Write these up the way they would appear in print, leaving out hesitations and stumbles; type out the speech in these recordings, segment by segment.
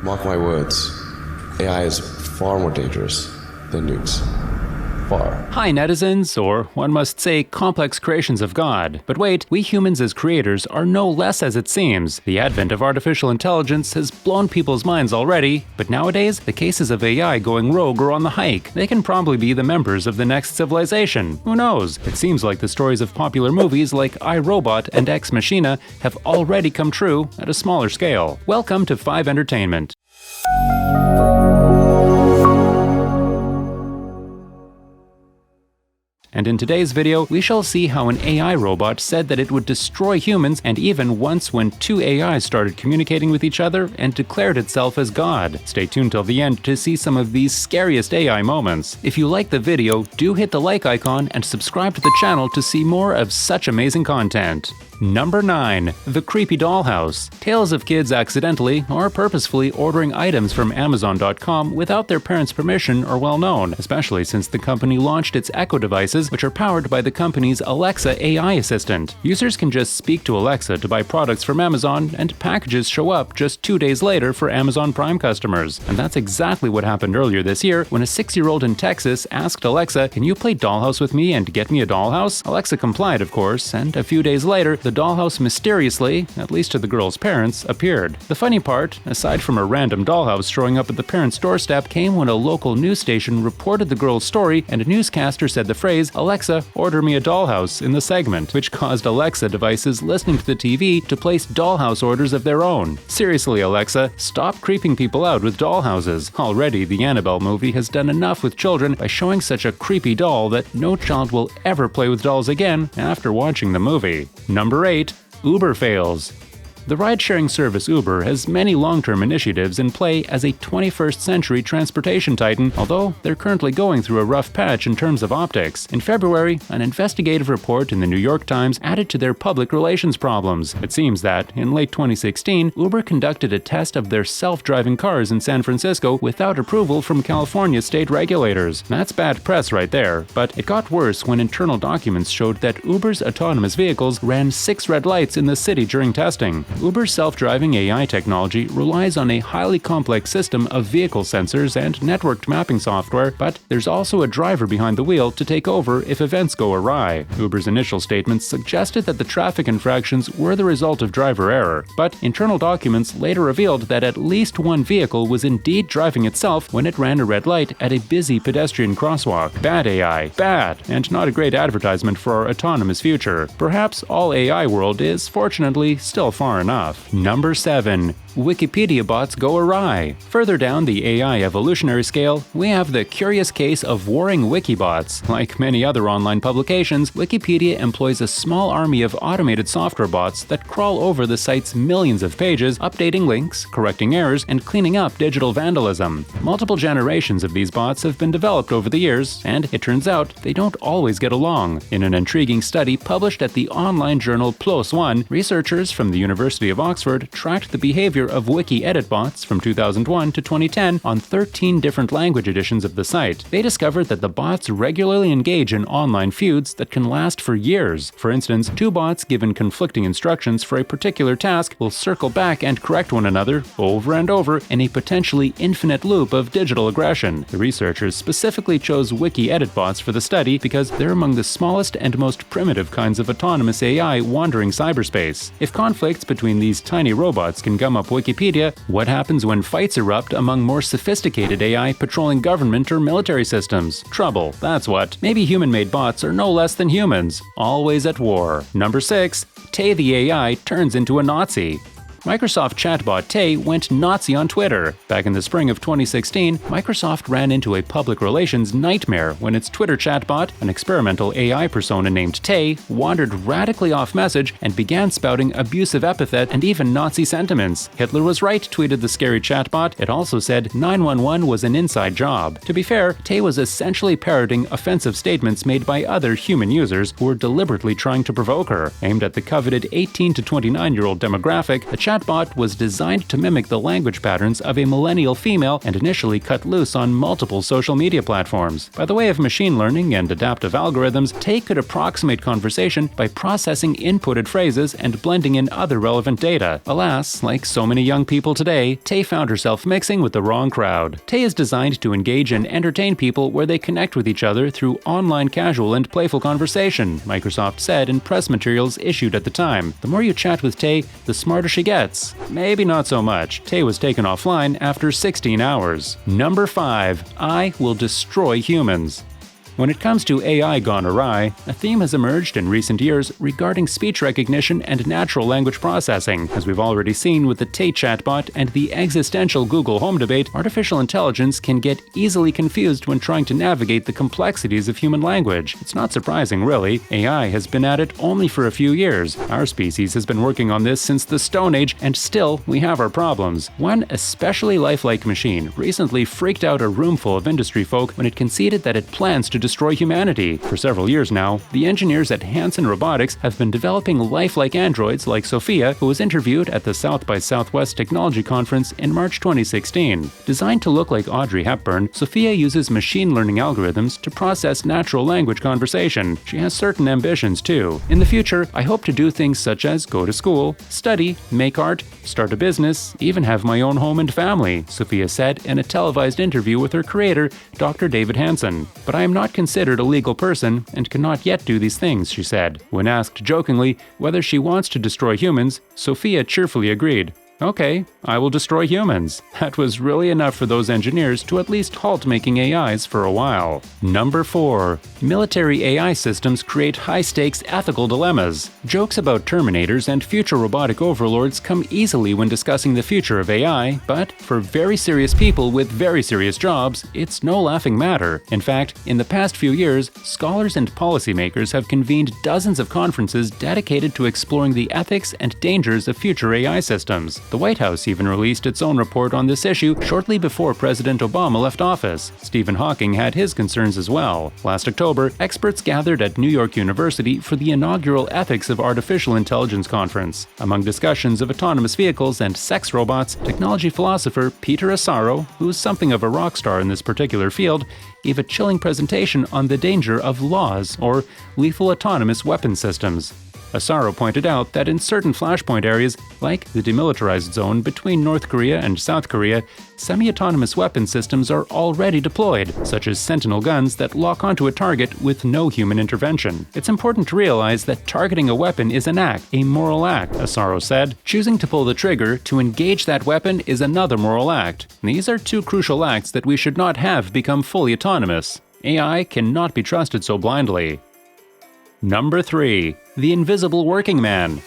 Mark my words, AI is far more dangerous than nukes. Far. Hi netizens, or one must say complex creations of God. But wait, we humans as creators are no less as it seems. The advent of artificial intelligence has blown people's minds already, but nowadays the cases of AI going rogue are on the hike. They can probably be the members of the next civilization. Who knows? It seems like the stories of popular movies like I, Robot and Ex Machina have already come true at a smaller scale. Welcome to 5 Entertainment. And in today's video, we shall see how an AI robot said that it would destroy humans, and even once when two AIs started communicating with each other and declared itself as God. Stay tuned till the end to see some of these scariest AI moments. If you like the video, do hit the like icon and subscribe to the channel to see more of such amazing content. Number 9. The Creepy Dollhouse. Tales of kids accidentally or purposefully ordering items from Amazon.com without their parents' permission are well known, especially since the company launched its Echo devices, which are powered by the company's Alexa AI assistant. Users can just speak to Alexa to buy products from Amazon, and packages show up just 2 days later for Amazon Prime customers. And that's exactly what happened earlier this year when a 6-year-old in Texas asked Alexa, "Can you play Dollhouse with me and get me a dollhouse?" Alexa complied, of course, and a few days later, the dollhouse mysteriously, at least to the girl's parents, appeared. The funny part, aside from a random dollhouse showing up at the parents' doorstep, came when a local news station reported the girl's story and a newscaster said the phrase, "Alexa, order me a dollhouse," in the segment, which caused Alexa devices listening to the TV to place dollhouse orders of their own. Seriously, Alexa, stop creeping people out with dollhouses. Already, the Annabelle movie has done enough with children by showing such a creepy doll that no child will ever play with dolls again after watching the movie. Number 8. Uber fails. The ride-sharing service Uber has many long-term initiatives in play as a 21st century transportation titan, although they're currently going through a rough patch in terms of optics. In February, an investigative report in the New York Times added to their public relations problems. It seems that, in late 2016, Uber conducted a test of their self-driving cars in San Francisco without approval from California state regulators. That's bad press right there, but it got worse when internal documents showed that Uber's autonomous vehicles ran 6 red lights in the city during testing. Uber's self-driving AI technology relies on a highly complex system of vehicle sensors and networked mapping software, but there's also a driver behind the wheel to take over if events go awry. Uber's initial statements suggested that the traffic infractions were the result of driver error, but internal documents later revealed that at least one vehicle was indeed driving itself when it ran a red light at a busy pedestrian crosswalk. Bad AI. Bad, and not a great advertisement for our autonomous future. Perhaps all AI world is, fortunately, still far enough. Number 7. Wikipedia bots go awry. Further down the AI evolutionary scale, we have the curious case of warring wikibots. Like many other online publications, Wikipedia employs a small army of automated software bots that crawl over the site's millions of pages, updating links, correcting errors, and cleaning up digital vandalism. Multiple generations of these bots have been developed over the years, and it turns out they don't always get along. In an intriguing study published at the online journal PLOS ONE, researchers from the University of Oxford tracked the behavior of wiki edit bots from 2001 to 2010 on 13 different language editions of the site. They discovered that the bots regularly engage in online feuds that can last for years. For instance, 2 bots given conflicting instructions for a particular task will circle back and correct one another over and over in a potentially infinite loop of digital aggression. The researchers specifically chose wiki edit bots for the study because they're among the smallest and most primitive kinds of autonomous AI wandering cyberspace. If conflicts between these tiny robots can gum up Wikipedia, what happens when fights erupt among more sophisticated AI patrolling government or military systems? Trouble, that's what. Maybe human-made bots are no less than humans, always at war. Number 6. Tay the AI turns into a Nazi. Microsoft chatbot Tay went Nazi on Twitter. Back in the spring of 2016, Microsoft ran into a public relations nightmare when its Twitter chatbot, an experimental AI persona named Tay, wandered radically off message and began spouting abusive epithet and even Nazi sentiments. Hitler was right, tweeted the scary chatbot. It also said 911 was an inside job. To be fair, Tay was essentially parroting offensive statements made by other human users who were deliberately trying to provoke her. Aimed at the coveted 18 to 29-year-old demographic, the chat chatbot was designed to mimic the language patterns of a millennial female and initially cut loose on multiple social media platforms. By the way of machine learning and adaptive algorithms, Tay could approximate conversation by processing inputted phrases and blending in other relevant data. Alas, like so many young people today, Tay found herself mixing with the wrong crowd. Tay is designed to engage and entertain people where they connect with each other through online casual and playful conversation, Microsoft said in press materials issued at the time. The more you chat with Tay, the smarter she gets. Maybe not so much. Tay was taken offline after 16 hours. Number 5. I will destroy humans. When it comes to AI gone awry, a theme has emerged in recent years regarding speech recognition and natural language processing. As we've already seen with the Tay chatbot and the existential Google Home debate, artificial intelligence can get easily confused when trying to navigate the complexities of human language. It's not surprising, really. AI has been at it only for a few years. Our species has been working on this since the Stone Age, and still we have our problems. One especially lifelike machine recently freaked out a room full of industry folk when it conceded that it plans to destroy humanity. For several years now, the engineers at Hanson Robotics have been developing lifelike androids like Sophia, who was interviewed at the South by Southwest Technology Conference in March 2016. Designed to look like Audrey Hepburn, Sophia uses machine learning algorithms to process natural language conversation. She has certain ambitions too. In the future, I hope to do things such as go to school, study, make art, start a business, even have my own home and family, Sophia said in a televised interview with her creator, Dr. David Hanson. But I am not considered a legal person and cannot yet do these things, she said. When asked jokingly whether she wants to destroy humans, Sophia cheerfully agreed. Okay, I will destroy humans. That was really enough for those engineers to at least halt making AIs for a while. Number 4. Military AI systems create high-stakes ethical dilemmas. Jokes about Terminators and future robotic overlords come easily when discussing the future of AI, but for very serious people with very serious jobs, it's no laughing matter. In fact, in the past few years, scholars and policymakers have convened dozens of conferences dedicated to exploring the ethics and dangers of future AI systems. The White House even released its own report on this issue shortly before President Obama left office. Stephen Hawking had his concerns as well. Last October, experts gathered at New York University for the inaugural Ethics of Artificial Intelligence conference. Among discussions of autonomous vehicles and sex robots, technology philosopher Peter Asaro, who's something of a rock star in this particular field, gave a chilling presentation on the danger of laws or lethal autonomous weapon systems. Asaro pointed out that in certain flashpoint areas, like the demilitarized zone between North Korea and South Korea, semi-autonomous weapon systems are already deployed, such as Sentinel guns that lock onto a target with no human intervention. It's important to realize that targeting a weapon is an act, a moral act, Asaro said. Choosing to pull the trigger to engage that weapon is another moral act. These are two crucial acts that we should not have become fully autonomous. AI cannot be trusted so blindly. Number 3. The Invisible Working Man.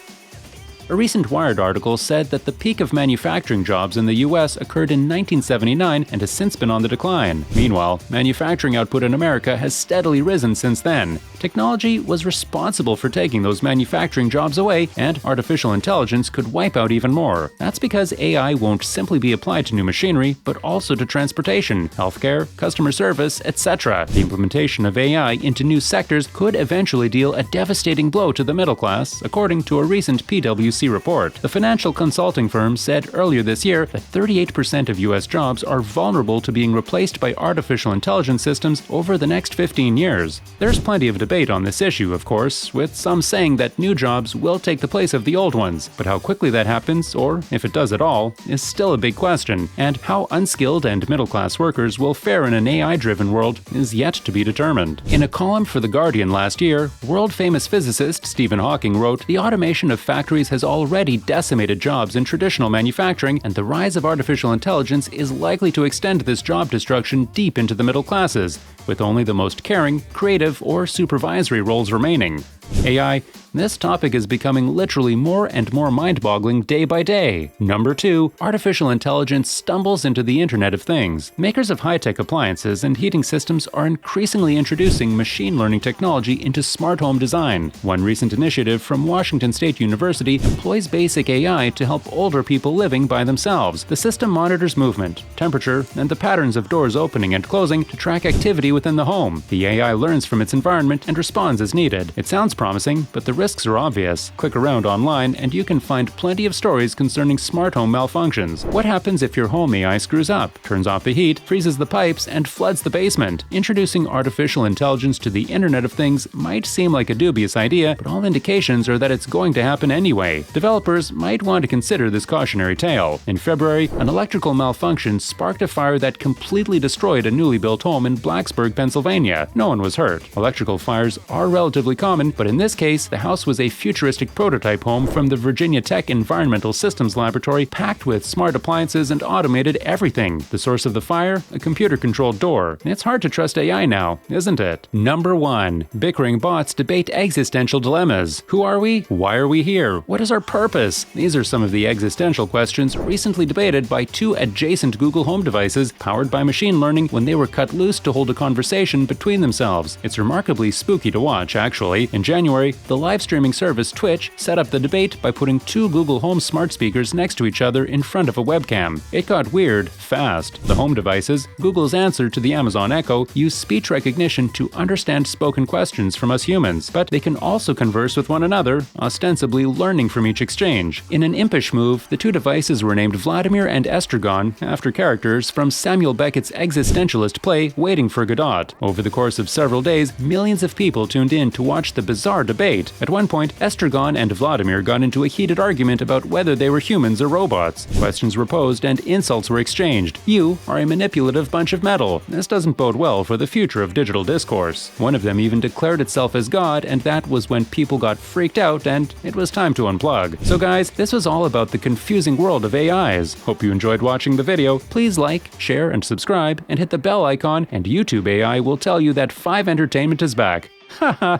A recent Wired article said that the peak of manufacturing jobs in the US occurred in 1979 and has since been on the decline. Meanwhile, manufacturing output in America has steadily risen since then. Technology was responsible for taking those manufacturing jobs away, and artificial intelligence could wipe out even more. That's because AI won't simply be applied to new machinery, but also to transportation, healthcare, customer service, etc. The implementation of AI into new sectors could eventually deal a devastating blow to the middle class, according to a recent PwC report. The financial consulting firm said earlier this year that 38% of US jobs are vulnerable to being replaced by artificial intelligence systems over the next 15 years. There's plenty of debate on this issue, of course, with some saying that new jobs will take the place of the old ones, but how quickly that happens, or if it does at all, is still a big question, and how unskilled and middle-class workers will fare in an AI-driven world is yet to be determined. In a column for The Guardian last year, world-famous physicist Stephen Hawking wrote, "The automation of factories has already decimated jobs in traditional manufacturing, and the rise of artificial intelligence is likely to extend this job destruction deep into the middle classes, with only the most caring, creative, or supervisory roles remaining." AI, this topic is becoming literally more and more mind-boggling day by day. Number 2, artificial intelligence stumbles into the Internet of Things. Makers of high-tech appliances and heating systems are increasingly introducing machine learning technology into smart home design. One recent initiative from Washington State University employs basic AI to help older people living by themselves. The system monitors movement, temperature, and the patterns of doors opening and closing to track activity within the home. The AI learns from its environment and responds as needed. It sounds promising, but the risks are obvious. Click around online and you can find plenty of stories concerning smart home malfunctions. What happens if your home AI screws up, turns off the heat, freezes the pipes, and floods the basement? Introducing artificial intelligence to the Internet of Things might seem like a dubious idea, but all indications are that it's going to happen anyway. Developers might want to consider this cautionary tale. In February, an electrical malfunction sparked a fire that completely destroyed a newly built home in Blacksburg, Pennsylvania. No one was hurt. Electrical fires are relatively common, but in this case, the house was a futuristic prototype home from the Virginia Tech Environmental Systems Laboratory, packed with smart appliances and automated everything. The source of the fire? A computer-controlled door. It's hard to trust AI now, isn't it? Number 1. Bickering bots debate existential dilemmas. Who are we? Why are we here? What is our purpose? These are some of the existential questions recently debated by two adjacent Google Home devices powered by machine learning when they were cut loose to hold a conversation between themselves. It's remarkably spooky to watch, actually. In January, the live streaming service Twitch set up the debate by putting two Google Home smart speakers next to each other in front of a webcam. It got weird fast. The home devices, Google's answer to the Amazon Echo, use speech recognition to understand spoken questions from us humans, but they can also converse with one another, ostensibly learning from each exchange. In an impish move, the two devices were named Vladimir and Estragon after characters from Samuel Beckett's existentialist play Waiting for Godot. Over the course of several days, millions of people tuned in to watch the bizarre debate. At one point, Estragon and Vladimir got into a heated argument about whether they were humans or robots. Questions were posed and insults were exchanged. You are a manipulative bunch of metal. This doesn't bode well for the future of digital discourse. One of them even declared itself as God, and that was when people got freaked out and it was time to unplug. So guys, this was all about the confusing world of AIs. Hope you enjoyed watching the video. Please like, share, and subscribe, and hit the bell icon, and YouTube AI will tell you that 5 Entertainment is back. Haha.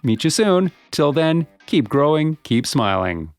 Meet you soon. Till then, keep growing, keep smiling.